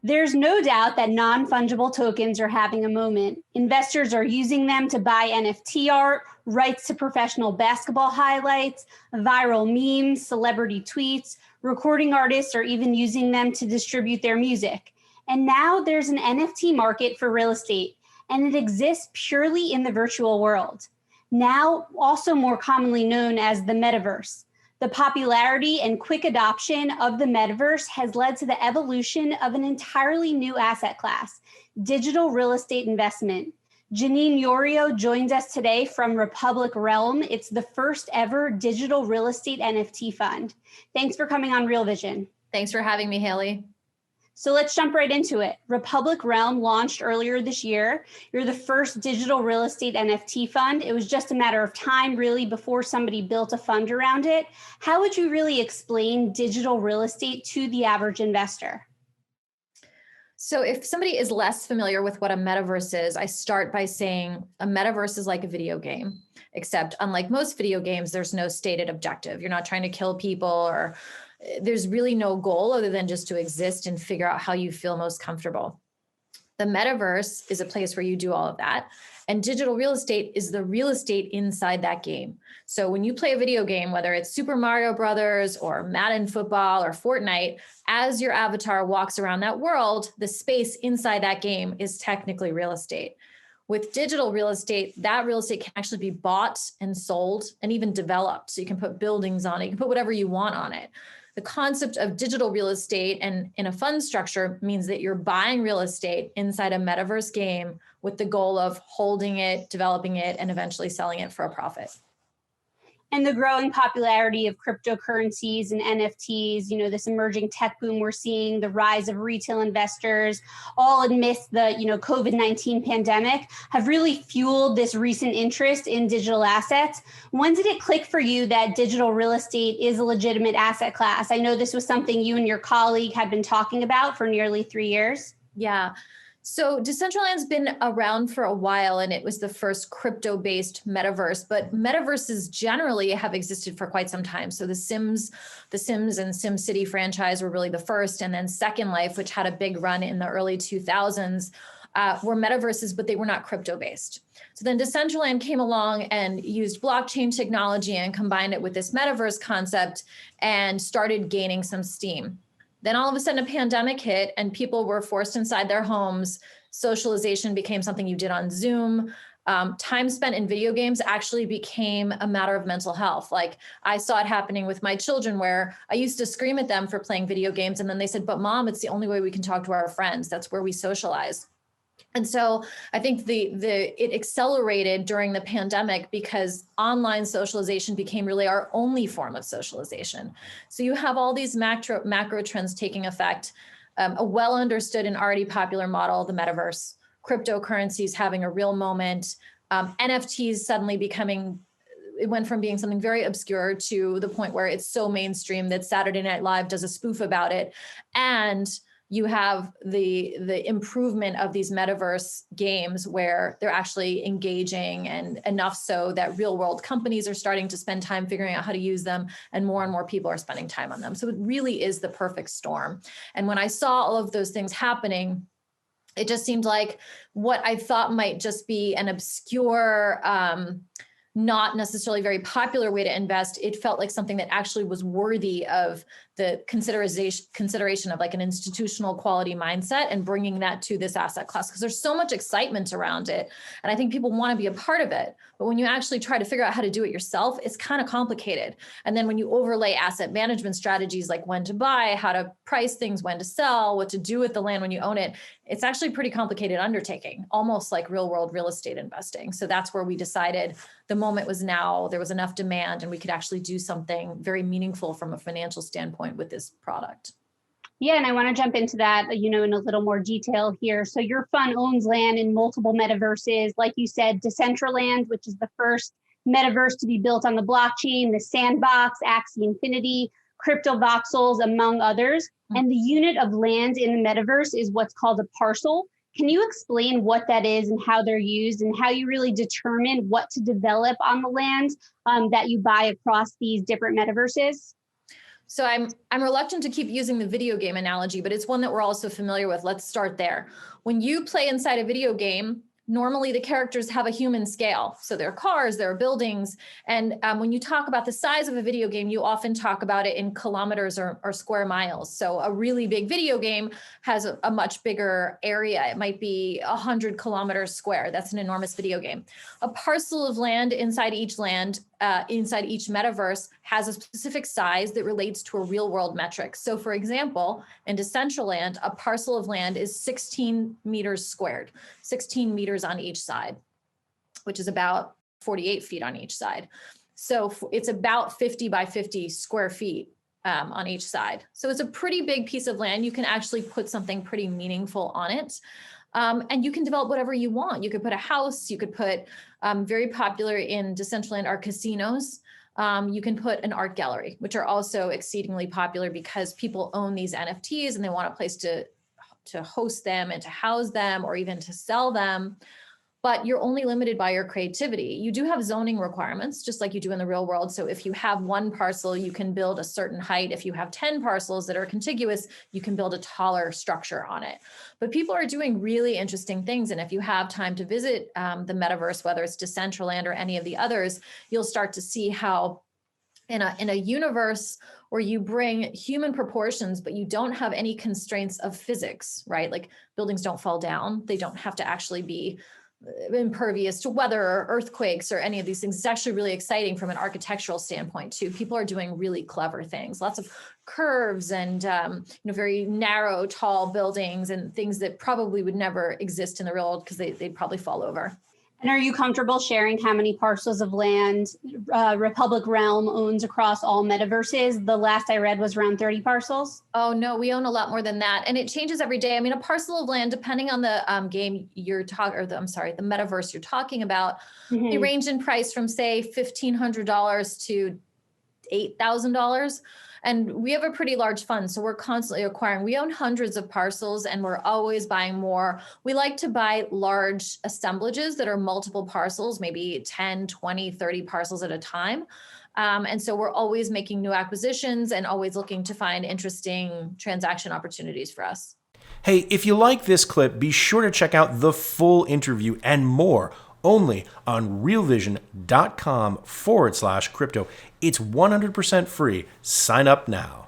There's no doubt that non-fungible tokens are having a moment. Investors are using them to buy NFT art, rights to professional basketball highlights, viral memes, celebrity tweets, recording artists are even using them to distribute their music. And now there's an NFT market for real estate, and it exists purely in the virtual world, now also more commonly known as the metaverse. The popularity and quick adoption of the metaverse has led to the evolution of an entirely new asset class, digital real estate investment. Janine Yorio joins us today from Republic Realm. It's the first ever digital real estate NFT fund. Thanks for coming on Real Vision. Thanks for having me, Haley. So let's jump right into it. Republic Realm launched earlier this year. You're the first digital real estate NFT fund. It was just a matter of time, really, before somebody built a fund around it. How would you really explain digital real estate to the average investor? So if somebody is less familiar with what a metaverse is, I start by saying a metaverse is like a video game, except unlike most video games, there's no stated objective. You're not trying to kill people, or there's really no goal other than just to exist and figure out how you feel most comfortable. The metaverse is a place where you do all of that. And digital real estate is the real estate inside that game. So when you play a video game, whether it's Super Mario Brothers or Madden football or Fortnite, as your avatar walks around that world, the space inside that game is technically real estate. With digital real estate, that real estate can actually be bought and sold and even developed. So you can put buildings on it, you can put whatever you want on it. The concept of digital real estate and in a fund structure means that you're buying real estate inside a metaverse game with the goal of holding it, developing it, and eventually selling it for a profit. And the growing popularity of cryptocurrencies and NFTs, this emerging tech boom we're seeing, the rise of retail investors, all amidst the, COVID-19 pandemic, have really fueled this recent interest in digital assets. When did it click for you that digital real estate is a legitimate asset class? I know this was something you and your colleague had been talking about for nearly 3 years. Yeah. So Decentraland's been around for a while, and it was the first crypto-based metaverse, but metaverses generally have existed for quite some time. So the Sims and SimCity franchise were really the first, and then Second Life, which had a big run in the early 2000s, were metaverses, but they were not crypto-based. So then Decentraland came along and used blockchain technology and combined it with this metaverse concept and started gaining some steam. Then all of a sudden a pandemic hit and people were forced inside their homes. Socialization became something you did on Zoom. Time spent in video games actually became a matter of mental health. Like I saw it happening with my children where I used to scream at them for playing video games. And then they said, but Mom, it's the only way we can talk to our friends. That's where we socialize. And so I think it accelerated during the pandemic because online socialization became really our only form of socialization. So you have all these macro trends taking effect, a well understood and already popular model, the metaverse, cryptocurrencies having a real moment, NFTs suddenly it went from being something very obscure to the point where it's so mainstream that Saturday Night Live does a spoof about it. And you have the improvement of these metaverse games where they're actually engaging, and enough so that real world companies are starting to spend time figuring out how to use them, and more people are spending time on them. So it really is the perfect storm. And when I saw all of those things happening, it just seemed like what I thought might just be an obscure, not necessarily very popular way to invest, it felt like something that actually was worthy of the consideration of like an institutional quality mindset and bringing that to this asset class, because there's so much excitement around it. And I think people want to be a part of it. But when you actually try to figure out how to do it yourself, it's kind of complicated. And then when you overlay asset management strategies like when to buy, how to price things, when to sell, what to do with the land when you own it, it's actually a pretty complicated undertaking, almost like real world real estate investing. So that's where we decided the moment was now, there was enough demand, and we could actually do something very meaningful from a financial standpoint with this product. Yeah, and I want to jump into that, in a little more detail here. So your fund owns land in multiple metaverses. Like you said, Decentraland, which is the first metaverse to be built on the blockchain, the Sandbox, Axie Infinity, Crypto Voxels, among others. And the unit of land in the metaverse is what's called a parcel. Can you explain what that is and how they're used, and how you really determine what to develop on the land that you buy across these different metaverses? So I'm reluctant to keep using the video game analogy, but it's one that we're also familiar with. Let's start there. When you play inside a video game, normally the characters have a human scale. So there are cars, there are buildings. And when you talk about the size of a video game, you often talk about it in kilometers or square miles. So a really big video game has a much bigger area. It might be 100 kilometers square. That's an enormous video game. A parcel of land, inside each metaverse has a specific size that relates to a real world metric. So for example, in Decentraland, a parcel of land is 16 meters squared, 16 meters on each side, which is about 48 feet on each side. So it's about 50 by 50 square feet on each side. So it's a pretty big piece of land. You can actually put something pretty meaningful on it. And you can develop whatever you want. You could put a house, you could put, very popular in Decentraland are casinos. You can put an art gallery, which are also exceedingly popular because people own these NFTs and they want a place to host them and to house them or even to sell them. But you're only limited by your creativity. You do have zoning requirements, just like you do in the real world. So if you have one parcel, you can build a certain height. If you have 10 parcels that are contiguous, you can build a taller structure on it. But people are doing really interesting things. And if you have time to visit the metaverse, whether it's Decentraland or any of the others, you'll start to see how in a universe where you bring human proportions, but you don't have any constraints of physics, right? Like buildings don't fall down. They don't have to actually be impervious to weather or earthquakes or any of these things. It's actually really exciting from an architectural standpoint too. People are doing really clever things, lots of curves and very narrow, tall buildings and things that probably would never exist in the real world because they'd probably fall over. And are you comfortable sharing how many parcels of land Republic Realm owns across all metaverses? The last I read was around 30 parcels. Oh, no, we own a lot more than that. And it changes every day. I mean, a parcel of land, depending on the game you're talking, or the metaverse you're talking about, they range in price from, say, $1,500 to $8,000. And we have a pretty large fund, so we're constantly acquiring. We own hundreds of parcels and we're always buying more. We like to buy large assemblages that are multiple parcels, maybe 10, 20, 30 parcels at a time. And so we're always making new acquisitions and always looking to find interesting transaction opportunities for us. Hey, if you like this clip, be sure to check out the full interview and more only on realvision.com/crypto. It's 100% free. Sign up now.